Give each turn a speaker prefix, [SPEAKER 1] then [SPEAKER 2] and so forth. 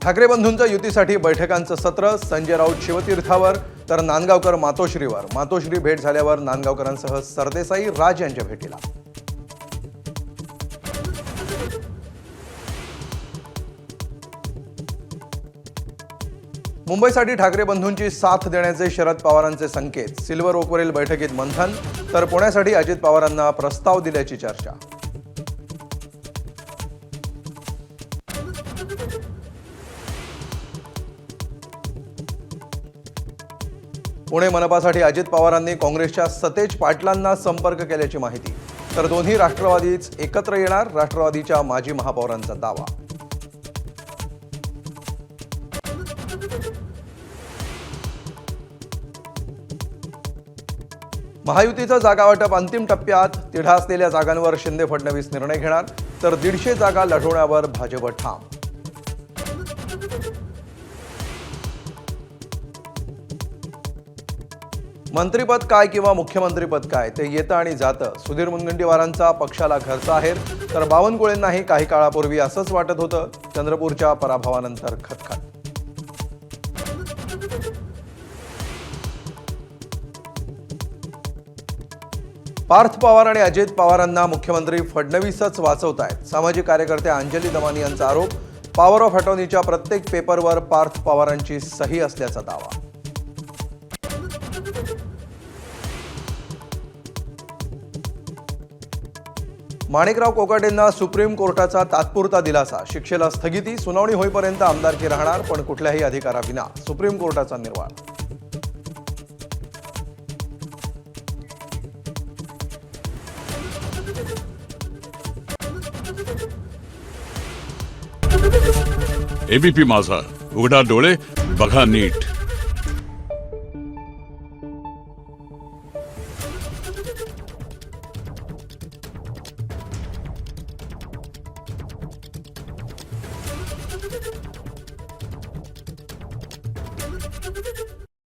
[SPEAKER 1] ठाकरे बंधूंच्या युतीसाठी बैठकांचं सत्र. संजय राऊत शिवतीर्थावर तर नांदगावकर मातोश्रीवर. मातोश्री भेट झाल्यावर नांदगावकरांसह सरदेसाई राज यांच्या भेटीला. मुंबईसाठी ठाकरे बंधूंची साथ देण्याचे शरद पवारांचे संकेत. सिल्वर ओकवरील बैठकीत मंथन, तर पुण्यासाठी अजित पवारांना प्रस्ताव दिल्याची चर्चा. पुणे मनपासाठी अजित पवारांनी काँग्रेसच्या सतेज पाटलांना संपर्क केल्याची माहिती. तर दोन्ही राष्ट्रवादीच एकत्र येणार, राष्ट्रवादीच्या माजी महापौरांचा दावा. महायुतीचं जागा वाटप अंतिम टप्प्यात. तिढा असलेल्या जागांवर शिंदे फडणवीस निर्णय घेणार, तर 150 जागा लढवण्यावर भाजप ठाम. मंत्रिपद काय किंवा मुख्यमंत्रीपद काय ते येतं आणि जातं. सुधीर मुनगंटीवारांचा पक्षाला घरचा आहेर, तर बावनकुळेंनाही काही काळापूर्वी असंच वाटत होतं. चंद्रपूरच्या पराभवानंतर खतखत. पार्थ पवार आणि अजित पवारांना मुख्यमंत्री फडणवीसच वाचवतायत. सामाजिक कार्यकर्त्या अंजली दमानी यांचा आरोप. पॉवर ऑफ अटॉर्नीच्या प्रत्येक पेपरवर पार्थ पवारांची सही असल्याचा दावा. माणिकराव कोकाटेंना सुप्रीम कोर्टाचा तात्पुरता दिलासा. शिक्षेला स्थगिती. सुनावणी होईपर्यंत आमदारकी राहणार, पण कुठल्याही अधिकाराविना. सुप्रीम कोर्टाचा निर्वाळ.
[SPEAKER 2] एबीपी माझा, उघडा डोळे बघा नीट.